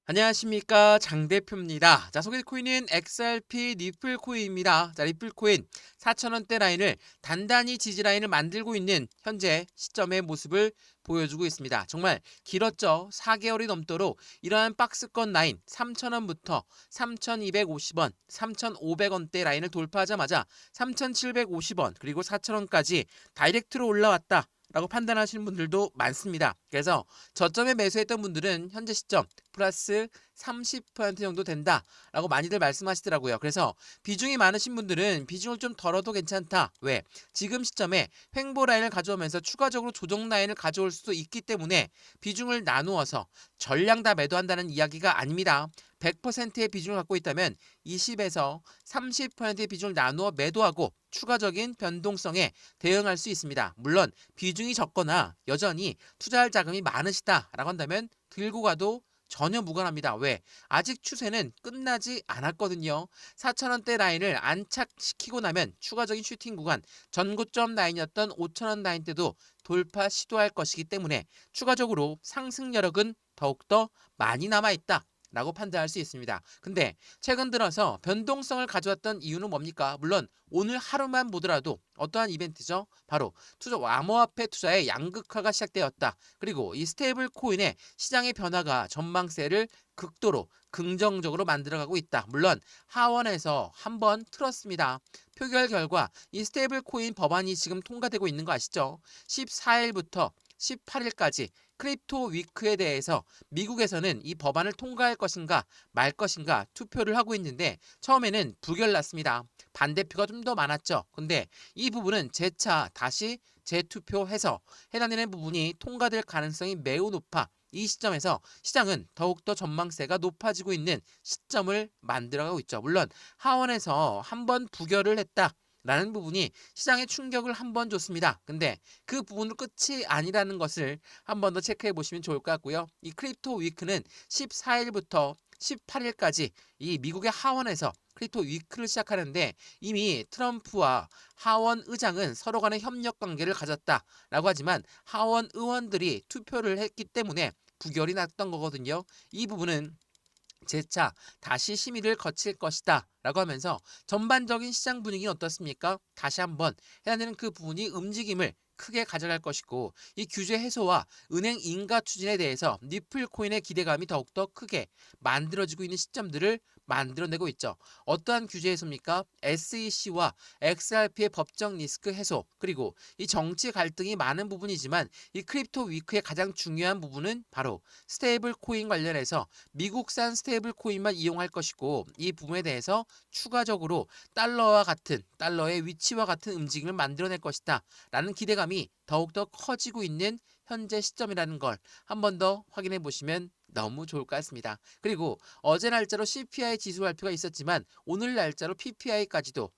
안녕하십니까, 장 대표입니다. 자, 소개 코인은 XRP 리플 코인입니다. 자, 리플 코인 4,000원대 라인을 단단히 지지 라인을 만들고 있는 현재 시점의 모습을 보여주고 있습니다. 정말 길었죠. 4개월이 넘도록 이러한 박스권 라인 3,000원부터 3,250원, 3,500원대 라인을 돌파하자마자 3,750원 그리고 4,000원까지 다이렉트로 올라왔다 라고 판단하시는 분들도 많습니다. 그래서 저점에 매수했던 분들은 현재 시점 플러스 30% 정도 된다라고 많이들 말씀하시더라고요. 그래서 비중이 많으신 분들은 비중을 좀 덜어도 괜찮다. 왜? 지금 시점에 횡보 라인을 가져오면서 추가적으로 조정 라인을 가져올 수도 있기 때문에 비중을 나누어서 전량 다 매도한다는 이야기가 아닙니다. 100%의 비중을 갖고 있다면 20에서 30%의 비중을 나누어 매도하고 추가적인 변동성에 대응할 수 있습니다. 물론 비중이 적거나 여전히 투자할 자금이 많으시다라고 한다면 들고 가도 전혀 무관합니다. 왜? 아직 추세는 끝나지 않았거든요. 4,000원대 라인을 안착시키고 나면 추가적인 슈팅 구간, 전고점 라인이었던 5,000원 라인 때도 돌파 시도할 것이기 때문에 추가적으로 상승 여력은 더욱더 많이 남아있다 라고 판단할 수 있습니다. 근데 최근 들어서 변동성을 가져왔던 이유는 뭡니까? 물론 오늘 하루만 보더라도 어떠한 이벤트죠? 바로 암호화폐 투자의 양극화가 시작되었다. 그리고 이 스테이블 코인의 시장의 변화가 전망세를 극도로 긍정적으로 만들어가고 있다. 물론 하원에서 한번 틀었습니다. 표결 결과 이 스테이블 코인 법안이 지금 통과되고 있는 거 아시죠? 14일부터 18일까지 크립토 위크에 대해서 미국에서는 이 법안을 통과할 것인가 말 것인가 투표를 하고 있는데 처음에는 부결났습니다. 반대표가 좀 더 많았죠. 근데 이 부분은 재차 다시 재투표해서 해당되는 부분이 통과될 가능성이 매우 높아 이 시점에서 시장은 더욱더 전망세가 높아지고 있는 시점을 만들어가고 있죠. 물론 하원에서 한번 부결을 했다. 라는 부분이 시장에 충격을 한번 줬습니다. 근데 그 부분으로 끝이 아니라는 것을 한 번 더 체크해 보시면 좋을 것 같고요. 이 크립토 위크는 14일부터 18일까지 이 미국의 하원에서 크립토 위크를 시작하는데 이미 트럼프와 하원 의장은 서로 간의 협력 관계를 가졌다라고 하지만 하원 의원들이 투표를 했기 때문에 부결이 났던 거거든요. 이 부분은 재차 다시 심의를 거칠 것이다 라고 하면서 전반적인 시장 분위기는 어떻습니까? 다시 한번 해당되는 그 부분이 움직임을 크게 가져갈 것이고 이 규제 해소와 은행 인가 추진에 대해서 니플 코인의 기대감이 더욱더 크게 만들어지고 있는 시점들을 만들어내고 있죠. 어떠한 규제 해소입니까? SEC와 XRP의 법적 리스크 해소 그리고 이 정치 갈등이 많은 부분이지만 이 크립토 위크의 가장 중요한 부분은 바로 스테이블 코인 관련해서 미국산 스테이블 코인만 이용할 것이고 이 부분에 대해서 추가적으로 달러와 같은 달러의 위치와 같은 움직임을 만들어낼 것이다 라는 기대감이 더욱더 커지고 있는 현재 시점이라는 걸 한 번 더 확인해 보시면 너무 좋을 것 같습니다. 그리고 어제 날짜로 CPI 지수 발표가 있었지만 오늘 날짜로 PPI까지도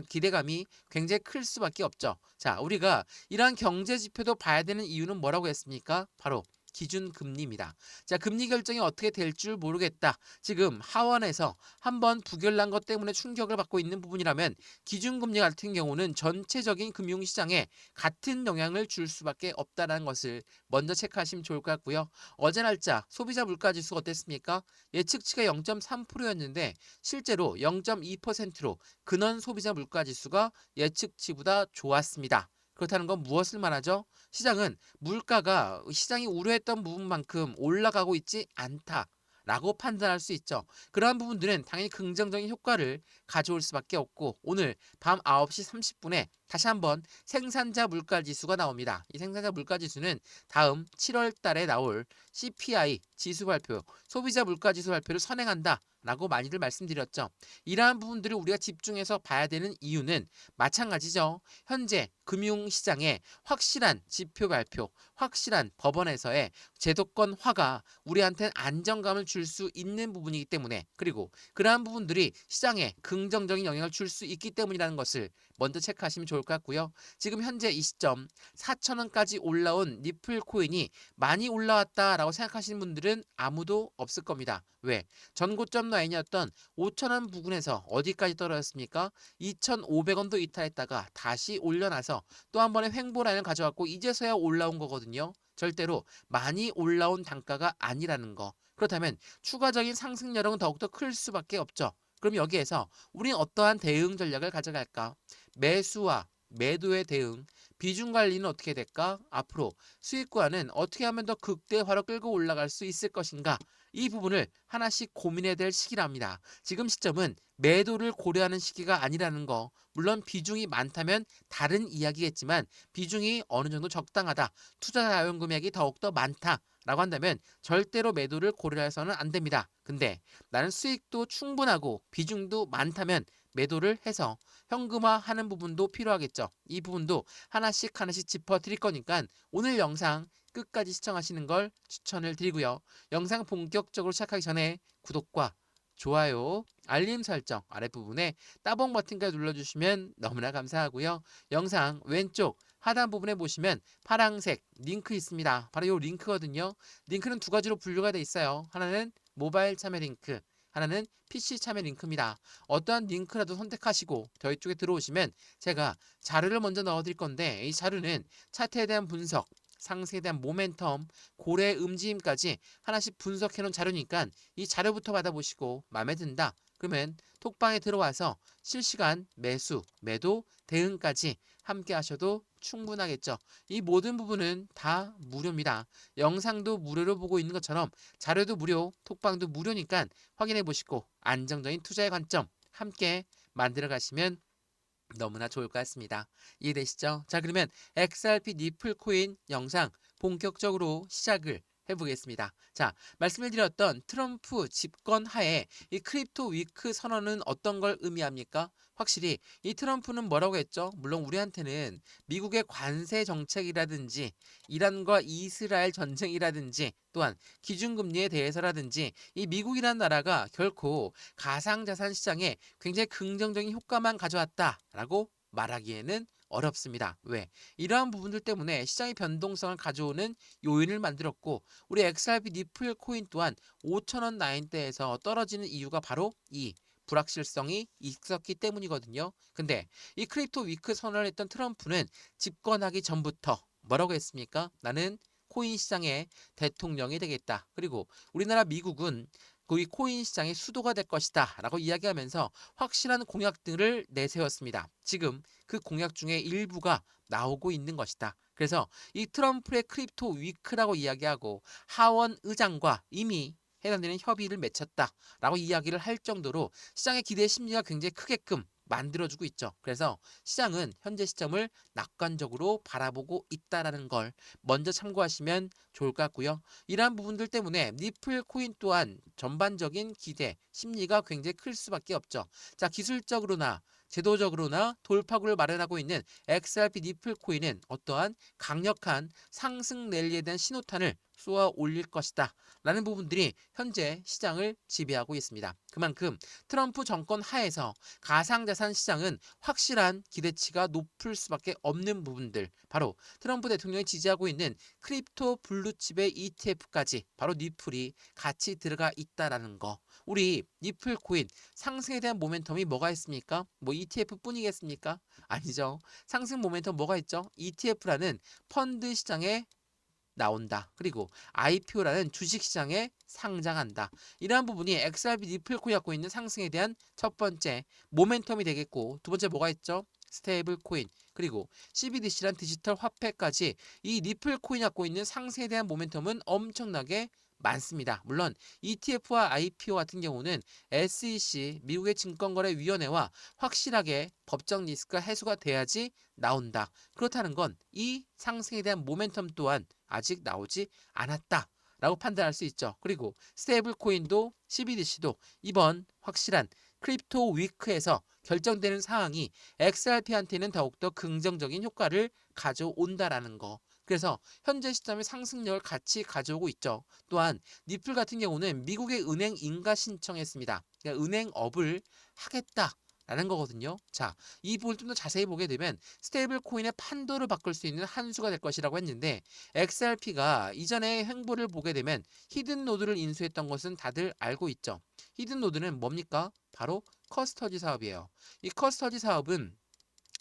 기대감이 굉장히 클 수밖에 없죠. 자, 우리가 이러한 경제 지표도 봐야 되는 이유는 뭐라고 했습니까? 바로 기준금리입니다. 자, 금리 결정이 어떻게 될 줄 모르겠다. 지금 하원에서 한번 부결난 것 때문에 충격을 받고 있는 부분이라면 기준금리 같은 경우는 전체적인 금융시장에 같은 영향을 줄 수밖에 없다는 것을 먼저 체크하시면 좋을 것 같고요. 어제 날짜 소비자 물가지수가 어땠습니까? 예측치가 0.3%였는데 실제로 0.2%로 근원 소비자 물가지수가 예측치보다 좋았습니다. 그렇다는 건 무엇을 말하죠? 시장은 물가가 시장이 우려했던 부분만큼 올라가고 있지 않다. 라고 판단할 수 있죠. 그러한 부분들은 당연히 긍정적인 효과를 가져올 수밖에 없고 오늘 밤 9시 30분에 다시 한번 생산자 물가지수가 나옵니다. 이 생산자 물가지수는 다음 7월 달에 나올 CPI 지수 발표, 소비자 물가지수 발표를 선행한다. 라고 많이들 말씀드렸죠. 이러한 부분들을 우리가 집중해서 봐야 되는 이유는 마찬가지죠. 현재 금융시장에 확실한 지표 발표, 확실한 법원에서의 제도권화가 우리한테는 안정감을 줄 수 있는 부분이기 때문에 그리고 그러한 부분들이 시장에 긍정적인 영향을 줄 수 있기 때문이라는 것을 먼저 체크하시면 좋을 것 같고요. 지금 현재 이 시점 4,000원까지 올라온 니플 코인이 많이 올라왔다라고 생각하시는 분들은 아무도 없을 겁니다. 왜? 전고점 라인이었던 5,000원 부근에서 어디까지 떨어졌습니까? 2,500원도 이탈했다가 다시 올려놔서 또 한 번의 횡보 라인을 가져왔고 이제서야 올라온 거거든요. 절대로 많이 올라온 단가가 아니라는 거. 그렇다면 추가적인 상승 여력은 더욱더 클 수밖에 없죠. 그럼 여기에서 우리는 어떠한 대응 전략을 가져갈까? 매수와 매도의 대응, 비중 관리는 어떻게 될까? 앞으로 수익과는 어떻게 하면 더 극대화로 끌고 올라갈 수 있을 것인가? 이 부분을 하나씩 고민해야 될 시기랍니다. 지금 시점은 매도를 고려하는 시기가 아니라는 거. 물론 비중이 많다면 다른 이야기겠지만 비중이 어느 정도 적당하다. 투자 자본 금액이 더욱더 많다. 라고 한다면 절대로 매도를 고려해서는 안 됩니다. 근데 나는 수익도 충분하고 비중도 많다면 매도를 해서 현금화하는 부분도 필요하겠죠. 이 부분도 하나씩 하나씩 짚어드릴 거니까 오늘 영상 끝까지 시청하시는 걸 추천을 드리고요. 영상 본격적으로 시작하기 전에 구독과 좋아요, 알림 설정 아랫부분에 따봉 버튼까지 눌러주시면 너무나 감사하고요. 영상 왼쪽 하단 부분에 보시면 파란색 링크 있습니다. 바로 이 링크거든요. 링크는 두 가지로 분류가 돼 있어요. 하나는 모바일 참여 링크, 하나는 PC 참여 링크입니다. 어떠한 링크라도 선택하시고 저희 쪽에 들어오시면 제가 자료를 먼저 넣어드릴 건데 이 자료는 차트에 대한 분석, 상승에 대한 모멘텀, 고래 움직임까지 하나씩 분석해 놓은 자료니까 이 자료부터 받아보시고 마음에 든다. 그러면 톡방에 들어와서 실시간 매수, 매도, 대응까지 함께 하셔도 충분하겠죠. 이 모든 부분은 다 무료입니다. 영상도 무료로 보고 있는 것처럼 자료도 무료, 톡방도 무료니까 확인해 보시고 안정적인 투자의 관점 함께 만들어 가시면 너무나 좋을 것 같습니다. 이해되시죠? 자, 그러면 XRP 니플 코인 영상 본격적으로 시작을 해보겠습니다. 자, 말씀을 드렸던 트럼프 집권 하에 이 크립토 위크 선언은 어떤 걸 의미합니까? 확실히 이 트럼프는 뭐라고 했죠? 물론 우리한테는 미국의 관세 정책이라든지 이란과 이스라엘 전쟁이라든지 또한 기준금리에 대해서라든지 이 미국이라는 나라가 결코 가상자산 시장에 굉장히 긍정적인 효과만 가져왔다라고 말하기에는 어렵습니다. 왜? 이러한 부분들 때문에 시장의 변동성을 가져오는 요인을 만들었고 우리 XRP 니플 코인 또한 5,000원 라인대에서 떨어지는 이유가 바로 이 불확실성이 있었기 때문이거든요. 근데 이 크립토 위크 선언을 했던 트럼프는 집권하기 전부터 뭐라고 했습니까? 나는 코인 시장의 대통령이 되겠다. 그리고 우리나라 미국은 이 코인 시장의 수도가 될 것이다 라고 이야기하면서 확실한 공약들을 내세웠습니다. 지금 그 공약 중에 일부가 나오고 있는 것이다. 그래서 이 트럼프의 크립토 위크라고 이야기하고 하원 의장과 이미 해당되는 협의를 맺혔다라고 이야기를 할 정도로 시장의 기대 심리가 굉장히 크게끔 만들어주고 있죠. 그래서 시장은 현재 시점을 낙관적으로 바라보고 있다라는 걸 먼저 참고하시면 좋을 것 같고요. 이러한 부분들 때문에 니플 코인 또한 전반적인 기대, 심리가 굉장히 클 수밖에 없죠. 자, 기술적으로나 제도적으로나 돌파구를 마련하고 있는 XRP 니플 코인은 어떠한 강력한 상승 랠리에 대한 신호탄을 쏘아 올릴 것이다 라는 부분들이 현재 시장을 지배하고 있습니다. 그만큼 트럼프 정권 하에서 가상자산 시장은 확실한 기대치가 높을 수밖에 없는 부분들, 바로 트럼프 대통령이 지지하고 있는 크립토 블루칩의 ETF까지 바로 니플이 같이 들어가 있다라는 거. 우리 니플 코인 상승에 대한 모멘텀이 뭐가 있습니까? 뭐 ETF 뿐이겠습니까? 아니죠. 상승 모멘텀 뭐가 있죠? ETF라는 펀드 시장에 나온다. 그리고 IPO라는 주식시장에 상장한다. 이러한 부분이 XRP 니플 코인 갖고 있는 상승에 대한 첫 번째 모멘텀이 되겠고, 두 번째 뭐가 있죠? 스테이블 코인, 그리고 CBDC란 디지털 화폐까지 이 니플 코인 갖고 있는 상승에 대한 모멘텀은 엄청나게 많습니다. 물론 ETF와 IPO 같은 경우는 SEC 미국의 증권거래위원회와 확실하게 법적 리스크가 해소가 돼야지 나온다. 그렇다는 건 이 상승에 대한 모멘텀 또한 아직 나오지 않았다 라고 판단할 수 있죠. 그리고 스테이블 코인도 CBDC도 이번 확실한 크립토 위크에서 결정되는 사항이 XRP한테는 더욱더 긍정적인 효과를 가져온다라는 거. 그래서 현재 시점의 상승력을 같이 가져오고 있죠. 또한 니플 같은 경우는 미국의 은행 인가 신청했습니다. 그러니까 은행업을 하겠다. 라는 거거든요. 자, 이 부분을 좀 더 자세히 보게 되면 스테이블 코인의 판도를 바꿀 수 있는 한 수가 될 것이라고 했는데 XRP가 이전의 행보를 보게 되면 히든 노드를 인수했던 것은 다들 알고 있죠. 히든 노드는 뭡니까? 바로 커스터디 사업이에요. 이 커스터디 사업은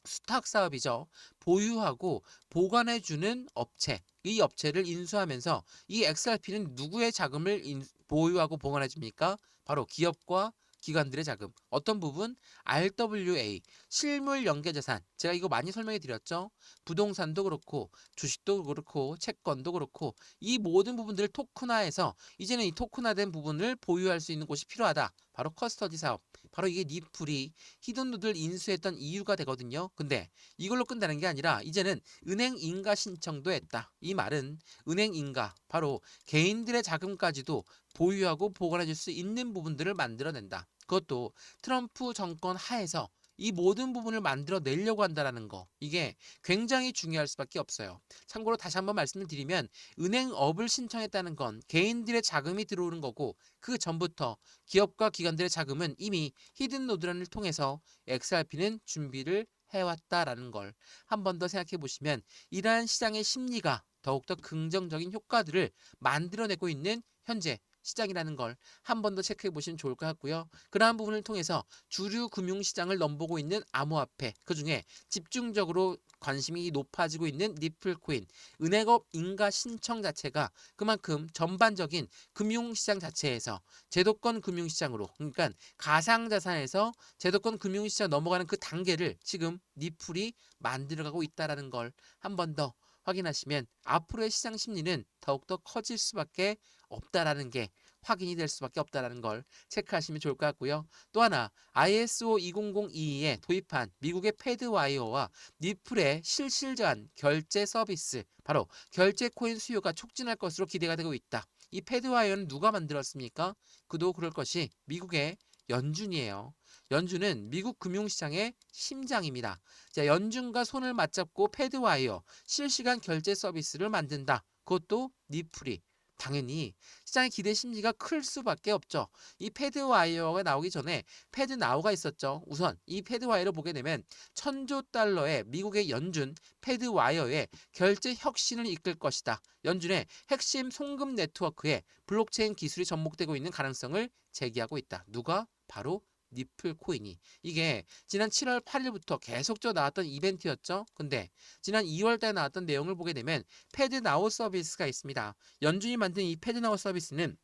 수탁 사업이죠. 보유하고 보관해주는 업체. 이 업체를 인수하면서 이 XRP는 누구의 자금을 보유하고 보관해줍니까? 바로 기업과 기관들의 자금. 어떤 부분? RWA, 실물 연계자산. 제가 이거 많이 설명해 드렸죠. 부동산도 그렇고 주식도 그렇고 채권도 그렇고 이 모든 부분들을 토큰화해서 이제는 이 토큰화된 부분을 보유할 수 있는 곳이 필요하다. 바로 커스터디 사업. 바로 이게 니플이 히든노드를 인수했던 이유가 되거든요. 근데 이걸로 끝나는 게 아니라 이제는 은행 인가 신청도 했다. 이 말은 은행 인가, 바로 개인들의 자금까지도 보유하고 보관해 줄 수 있는 부분들을 만들어낸다. 그것도 트럼프 정권 하에서 이 모든 부분을 만들어 내려고 한다라는 거. 이게 굉장히 중요할 수밖에 없어요. 참고로 다시 한번 말씀을 드리면 은행업을 신청했다는 건 개인들의 자금이 들어오는 거고 그 전부터 기업과 기관들의 자금은 이미 히든 노드란을 통해서 XRP는 준비를 해왔다라는 걸 한 번 더 생각해 보시면 이러한 시장의 심리가 더욱더 긍정적인 효과들을 만들어내고 있는 현재 시장이라는 걸 한 번 더 체크해 보시면 좋을 것 같고요. 그러한 부분을 통해서 주류 금융시장을 넘보고 있는 암호화폐, 그중에 집중적으로 관심이 높아지고 있는 니플코인, 은행업 인가 신청 자체가 그만큼 전반적인 금융시장 자체에서 제도권 금융시장으로, 그러니까 가상자산에서 제도권 금융시장 넘어가는 그 단계를 지금 니플이 만들어가고 있다는 걸 한 번 더 확인하시면 앞으로의 시장 심리는 더욱더 커질 수밖에 없다라는 게 확인이 될 수밖에 없다라는 걸 체크하시면 좋을 것 같고요. 또 하나 ISO 20022에 도입한 미국의 패드와이어와 니플의 실시간 결제 서비스, 바로 결제 코인 수요가 촉진할 것으로 기대가 되고 있다. 이 패드와이어는 누가 만들었습니까? 그도 그럴 것이 미국의 연준이에요. 연준은 미국 금융시장의 심장입니다. 자, 연준과 손을 맞잡고 패드와이어 실시간 결제 서비스를 만든다. 그것도 니플이. 당연히 시장의 기대 심리가 클 수밖에 없죠. 이 패드와이어가 나오기 전에 패드나우가 있었죠. 우선 이 패드와이어를 보게 되면 1000조 달러의 미국의 연준 패드와이어의 결제 혁신을 이끌 것이다. 연준의 핵심 송금 네트워크에 블록체인 기술이 접목되고 있는 가능성을 제기하고 있다. 누가? 바로 니플 코인이. 이게 지난 7월 8일부터 계속적으로 나왔던 이벤트였죠. 근데 지난 2월 달에 나왔던 내용을 보게 되면 패드나우 서비스가 있습니다. 연준이 만든 이 패드나우 서비스는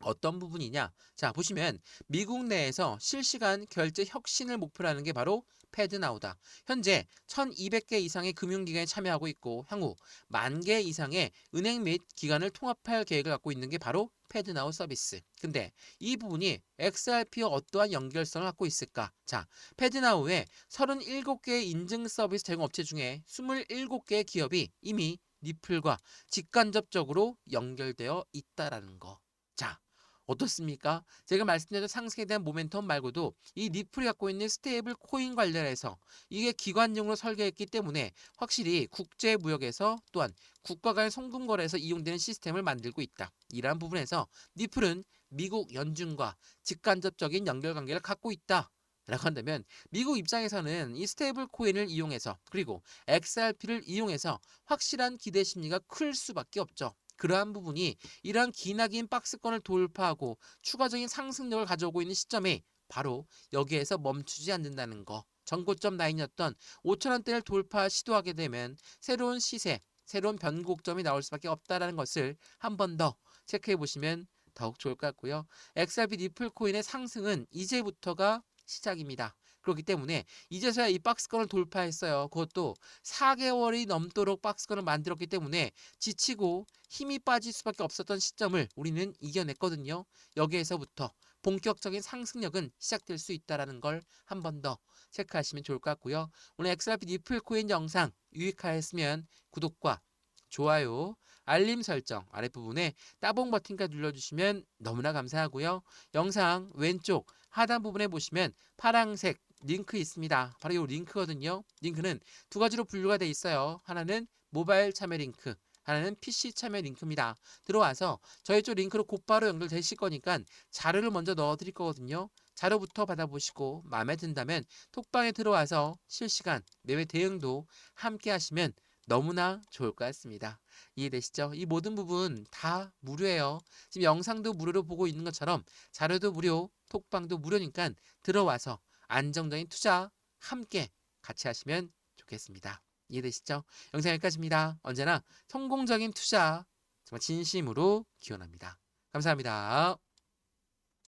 어떤 부분이냐? 자, 보시면 미국 내에서 실시간 결제 혁신을 목표로 하는 게 바로 패드나우다. 현재 1200개 이상의 금융기관이 참여하고 있고 향후 10,000개 이상의 은행 및 기관을 통합할 계획을 갖고 있는 게 바로 패드나우 서비스. 근데 이 부분이 XRP와 어떠한 연결성을 갖고 있을까? 자, 패드나우에 37개의 인증 서비스 제공업체 중에 27개의 기업이 이미 니플과 직간접적으로 연결되어 있다라는 거. 자, 어떻습니까? 제가 말씀드렸던 상승에 대한 모멘텀 말고도 이 리플이 갖고 있는 스테이블 코인 관련해서 이게 기관용으로 설계했기 때문에 확실히 국제 무역에서 또한 국가 간 송금 거래에서 이용되는 시스템을 만들고 있다. 이러한 부분에서 리플은 미국 연준과 직간접적인 연결 관계를 갖고 있다. 라고 한다면 미국 입장에서는 이 스테이블 코인을 이용해서 그리고 XRP를 이용해서 확실한 기대 심리가 클 수밖에 없죠. 그러한 부분이 이러한 기나긴 박스권을 돌파하고 추가적인 상승력을 가져오고 있는 시점에 바로 여기에서 멈추지 않는다는 거. 전고점 라인이었던 5,000원대를 돌파 시도하게 되면 새로운 시세, 새로운 변곡점이 나올 수밖에 없다는 것을 한 번 더 체크해 보시면 더욱 좋을 것 같고요. XRP 리플 코인의 상승은 이제부터가 시작입니다. 그렇기 때문에 이제서야 이 박스권을 돌파했어요. 그것도 4개월이 넘도록 박스권을 만들었기 때문에 지치고 힘이 빠질 수밖에 없었던 시점을 우리는 이겨냈거든요. 여기에서부터 본격적인 상승력은 시작될 수 있다는 걸 한 번 더 체크하시면 좋을 것 같고요. 오늘 XRP 니플 코인 영상 유익하였으면 구독과 좋아요, 알림 설정 아랫부분에 따봉 버튼까지 눌러주시면 너무나 감사하고요. 영상 왼쪽 하단 부분에 보시면 파란색 링크 있습니다. 바로 이 링크거든요. 링크는 두 가지로 분류가 되어 있어요. 하나는 모바일 참여 링크, 하나는 PC 참여 링크입니다. 들어와서 저희 쪽 링크로 곧바로 연결되실 거니까 자료를 먼저 넣어드릴 거거든요. 자료부터 받아보시고 마음에 든다면 톡방에 들어와서 실시간 매매 대응도 함께 하시면 너무나 좋을 것 같습니다. 이해되시죠? 이 모든 부분 다 무료예요. 지금 영상도 무료로 보고 있는 것처럼 자료도 무료, 톡방도 무료니까 들어와서 안정적인 투자 함께 같이 하시면 좋겠습니다. 이해되시죠? 영상 여기까지입니다. 언제나 성공적인 투자 정말 진심으로 기원합니다. 감사합니다.